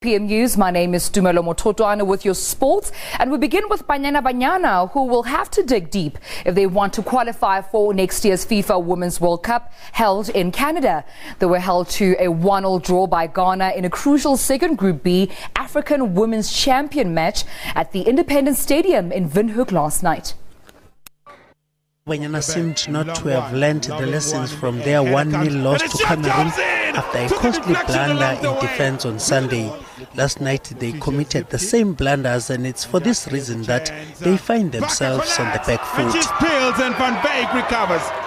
PM News. My name is Tumelo Mototoana with your sports, and we begin with Banyana, who will have to dig deep if they want to qualify for next year's FIFA Women's World Cup held in Canada. They were held to a 1-1 draw by Ghana in a crucial second Group B African Women's Champion match at the Independence Stadium in Windhoek last night. Banyana seemed not to have learned the lessons from their 1-0 loss to Cameroon after a costly blunder in defense on Sunday. Last night they committed the same blunders, and it's for this reason that they find themselves on the back foot.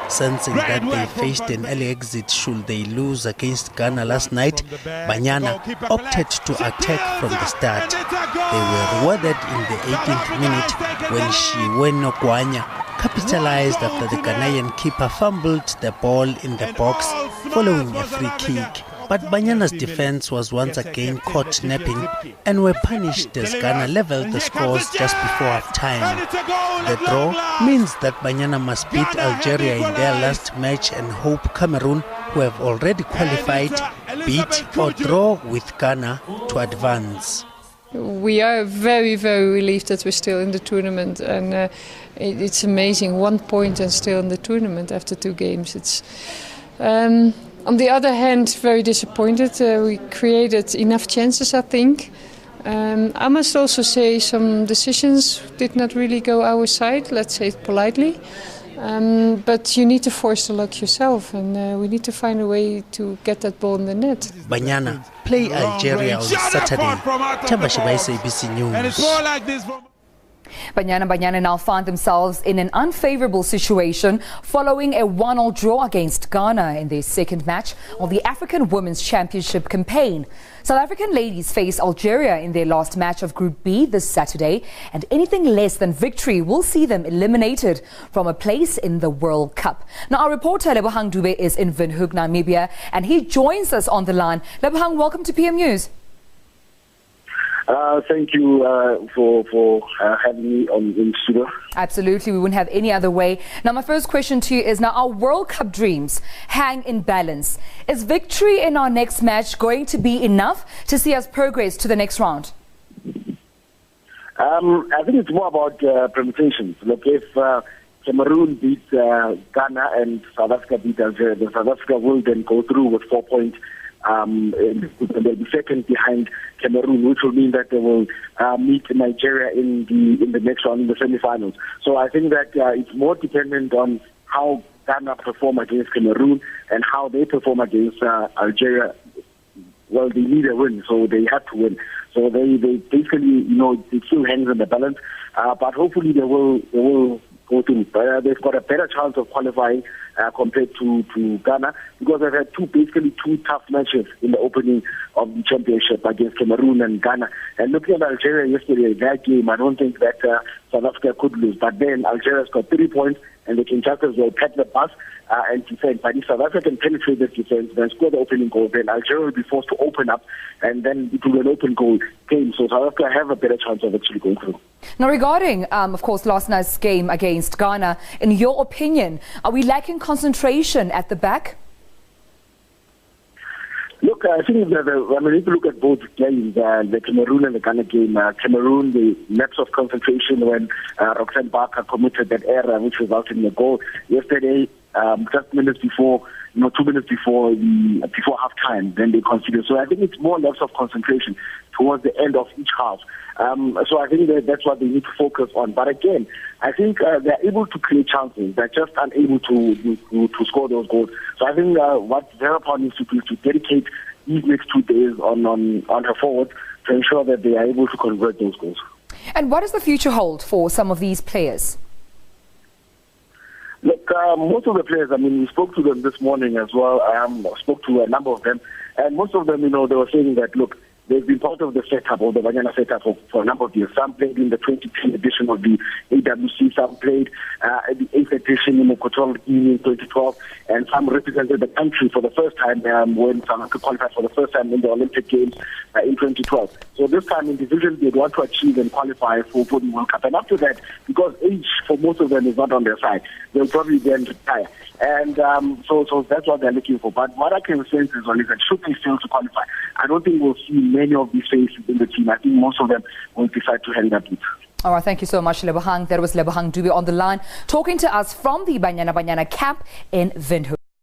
Sensing that they faced an early exit should they lose against Ghana last night, Banyana opted to attack from the start. They were rewarded in the 18th minute when Shiwe Nogwanya capitalized after the Ghanaian keeper fumbled the ball in the box following a free kick. But Banyana's defense was once again caught napping and were punished as Ghana leveled the scores just before half-time. The draw means that Banyana must beat Algeria in their last match and hope Cameroon, who have already qualified, beat or draw with Ghana to advance. We are very, very relieved that we're still in the tournament, and it's amazing, 1 point and still in the tournament after 2 games. It's on the other hand, very disappointed. We created enough chances, I think. I must also say some decisions did not really go our side, let's say it politely. But you need to force the luck yourself, and we need to find a way to get that ball in the net. Banyana play Algeria on Saturday. Shiwe, ABC News. Banyana now find themselves in an unfavorable situation following a 1-1 draw against Ghana in their second match of the African Women's Championship campaign. South African ladies face Algeria in their last match of Group B this Saturday, and anything less than victory will see them eliminated from a place in the World Cup. Now, our reporter Lebohang Dube is in Windhoek, Namibia, and he joins us on the line. Lebohang, welcome to PM News. Thank you for having me in studio. Absolutely, we wouldn't have any other way. Now, my first question to you is, now our World Cup dreams hang in balance. Is victory in our next match going to be enough to see us progress to the next round? I think it's more about permutations. Look, if Cameroon beats Ghana and South Africa beat Algeria, then South Africa will then go through with 4 points. And they'll be second behind Cameroon, which will mean that they will meet Nigeria in the next round, in the semi-finals. So I think that it's more dependent on how Ghana perform against Cameroon and how they perform against Algeria. Well, they need a win, so they have to win. So they basically, it still hangs in the balance. But hopefully they will go through. They've got a better chance of qualifying compared to Ghana, because they've had basically two tough matches in the opening of the championship against Cameroon and Ghana. And looking at Algeria yesterday, that game, I don't think that South Africa could lose. But then Algeria's got 3 points, and they can just as well pat the bus and defend. But if South Africa can penetrate this defense, then score the opening goal, then Algeria will be forced to open up, and then it will be an open goal game. So South Africa have a better chance of actually going through. Now, regarding, of course, last night's game against Ghana, in your opinion, are we lacking concentration at the back? Look, I think that if you look at both games, the Cameroon and the Ghana game, Cameroon, the lapse of concentration when Roxanne Barker committed that error, which resulted in a goal yesterday, just minutes before, 2 minutes before half time, then they conceded. So I think it's more lapse of concentration towards the end of each half. So I think that's what they need to focus on. But again, I think they're able to create chances. They're just unable to score those goals. So I think what Verapon needs to do is to dedicate these next 2 days on her forward to ensure that they are able to convert those goals. And what does the future hold for some of these players? Look, most of the players, we spoke to them this morning as well. Spoke to a number of them. And most of them, they were saying that, look, they've been part of the setup, of the Banyana setup for a number of years. Some played in the 2010 edition of the AWC, some played at the 8th edition in the Equatorial Guinea in 2012, and some represented the country for the first time when South Africa qualified for the first time in the Olympic Games in 2012. So this time individually they'd want to achieve and qualify for the World Cup. And after that, because age for most of them is not on their side, they'll probably then retire. And so that's what they're looking for. But what I can sense is that should they fail to qualify, I don't think we'll see many of these faces in the team, I think most of them will decide to hang up it. All right, thank you so much, Lebohang. That was Lebohang Dube on the line, talking to us from the Banyana camp in Windhoek.